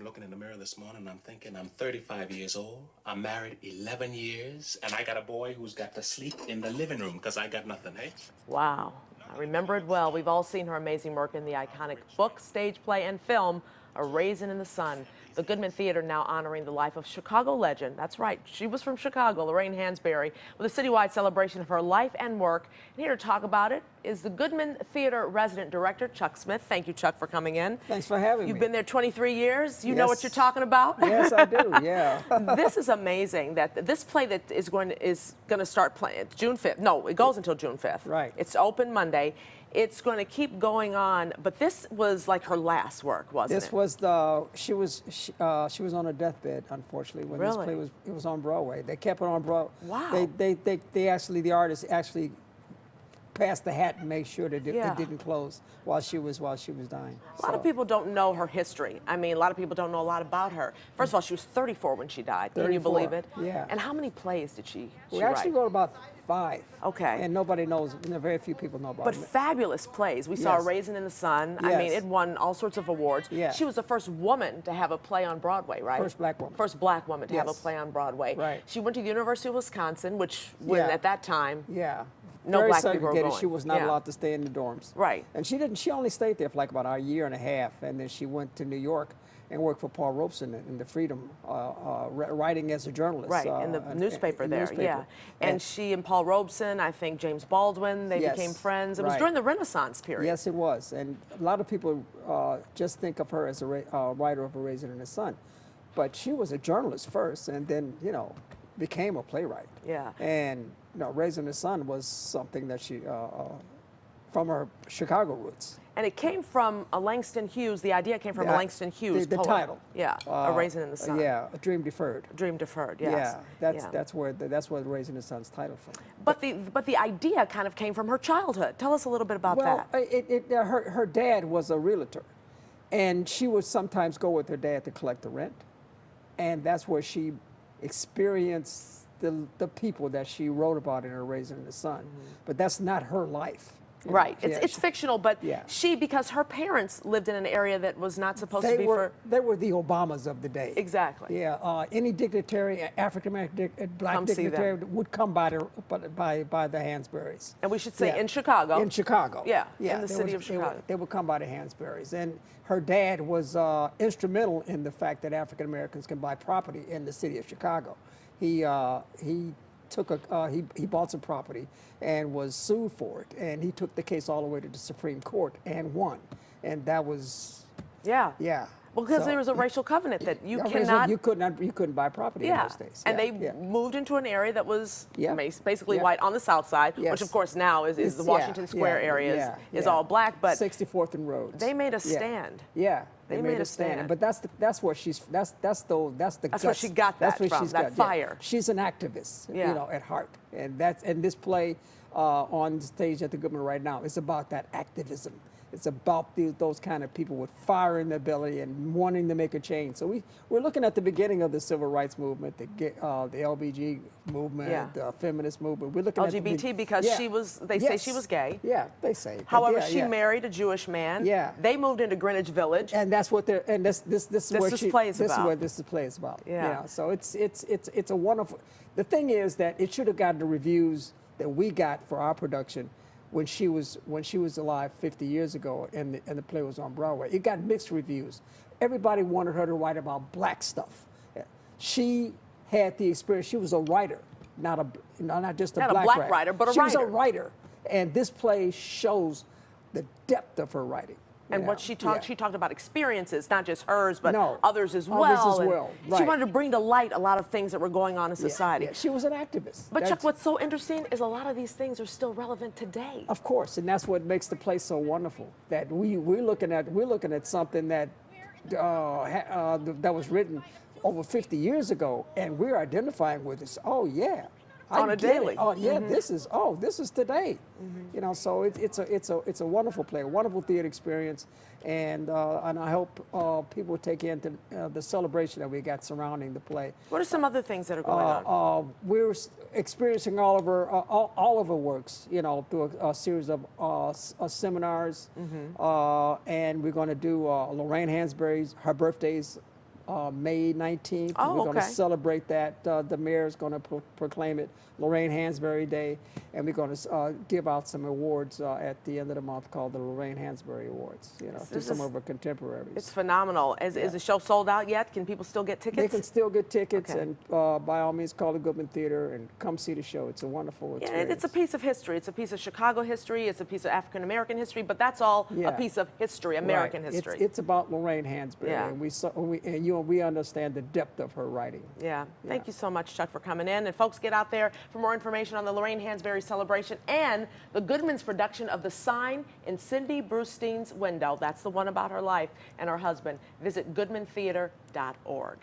I'm looking in the mirror this morning and I'm thinking I'm 35 years old. I'm married 11 years and I got a boy who's got to sleep in the living room because I got nothing, hey? Wow. I remember it well. We've all seen her amazing work in the iconic book, stage play, and film, A Raisin in the Sun. The Goodman Theater now honoring the life of Chicago legend. That's right, she was from Chicago, Lorraine Hansberry, with a citywide celebration of her life and work. And here to talk about it is the Goodman Theater resident director, Chuck Smith. Thank you, Chuck, for coming in. Thanks for having me. You've been there 23 years. You know what you're talking about? Yes, I do, yeah. This is amazing that this play that is going to start playing June 5th. No, it goes until June 5th. Right. It's open Monday. It's going to keep going on, but this was like her last work, wasn't it? This was the she was on her deathbed, unfortunately, when this play was on Broadway. They kept it on Broadway. Wow. They actually, the artist actually passed the hat and made sure that it didn't close while she was dying. A lot of people don't know her history. I mean, a lot of people don't know a lot about her. First of all, she was 34 when she died. 34, can you believe it? Yeah. And how many plays did she We actually write? wrote about 5. Okay. And nobody knows, very few people know about But it. fabulous plays. We saw A Raisin in the Sun. I mean, it won all sorts of awards. Yeah. She was the first woman to have a play on Broadway, right? First black woman. First black woman to have a play on Broadway. Right. She went to the University of Wisconsin, which when at that time, no very black people were segregated. going. She was not allowed to stay in the dorms. Right. And she only stayed there for like about a year and a half, and then she went to New York and worked for Paul Robeson in the Freedom, writing as a journalist. Right, in the newspaper there, yeah. And she and Paul Robeson, I think James Baldwin, they became friends. It was during the Renaissance period. Yes, it was. And a lot of people just think of her as a writer of A Raisin in the Sun. But she was a journalist first, and then, became a playwright. Yeah. And, Raisin in the Sun was something that she, from her Chicago roots. And it came from a Langston Hughes, the idea came from a Langston Hughes the poem. title. Yeah, A Raisin in the Sun. Yeah, A Dream Deferred. A Dream Deferred, yes. Yeah, that's where the Raisin in the Sun's title from. But the idea kind of came from her childhood. Tell us a little bit about that. Her dad was a realtor, and she would sometimes go with her dad to collect the rent, and that's where she experienced the people that she wrote about in Her Raisin in the Sun. But that's not her life. Right. It's fictional, but she, because her parents lived in an area that was not supposed to be for... They were the Obamas of the day. Exactly. Yeah. Any dignitary, African-American, black dignitary would come by the Hansberries. And we should say in Chicago. In Chicago. Yeah, in the city of Chicago. They would come by the Hansberries. And her dad was instrumental in the fact that African-Americans can buy property in the city of Chicago. He bought some property and was sued for it, and he took the case all the way to the Supreme Court and won, and that was Well, because there was a racial covenant that you couldn't buy property in those days. And they moved into an area that was basically white on the south side, which of course now is the Washington Square area is all black, but 64th and Rhodes. They made a stand. They made a stand. But that's where she's that's where she got that from, that fire. She's an activist, at heart. And this play on the stage at the Goodman right now is about that activism. It's about those kind of people with fire in their belly and wanting to make a change. So we're looking at the beginning of the civil rights movement, the LBG movement, the feminist movement. We're looking LGBT because they say she was gay. Yeah, they say. However, she married a Jewish man. Yeah. They moved into Greenwich Village. And that's what they're. And this is where this play is about. This is what this play is about. Yeah. So it's a wonderful. The thing is that it should have gotten the reviews that we got for our production when she was alive 50 years ago and the play was on Broadway. It got mixed reviews. Everybody wanted her to write about black stuff. She had the experience. She was a writer, not just a black writer, but a writer. She was a writer, and this play shows the depth of her writing. And what she talked about experiences, not just hers, but others as well. Others as well, She wanted to bring to light a lot of things that were going on in society. She was an activist. But Chuck, what's so interesting is a lot of these things are still relevant today. Of course, and that's what makes the play so wonderful. That we're looking at something that that was written over 50 years ago, and we're identifying with this. Oh yeah. On a daily. Oh yeah, this is today. So it's a wonderful play, a wonderful theater experience, and I hope people take into the celebration that we got surrounding the play. What are some other things that are going on? We're experiencing all of her works, through a series of seminars, and we're going to do Lorraine Hansberry's her birthday's May 19th. Oh, we're going to okay. celebrate that. The mayor is going to proclaim it Lorraine Hansberry Day, and we're going to give out some awards at the end of the month called the Lorraine Hansberry Awards, you know, to some of our contemporaries. It's phenomenal. Is the show sold out yet? Can people still get tickets? They can still get tickets, Okay. and by all means, call the Goodman Theater and come see the show. It's a wonderful experience. Yeah, it's a piece of history. It's a piece of Chicago history. It's a piece of African American history, but that's all a piece of history, American right. history. It's about Lorraine Hansberry, Yeah. and we understand the depth of her writing. Yeah. Thank you so much, Chuck, for coming in. And folks, get out there for more information on the Lorraine Hansberry celebration and the Goodman's production of The Sign in Cindy Brewstein's Window. That's the one about her life and her husband. Visit goodmantheater.org.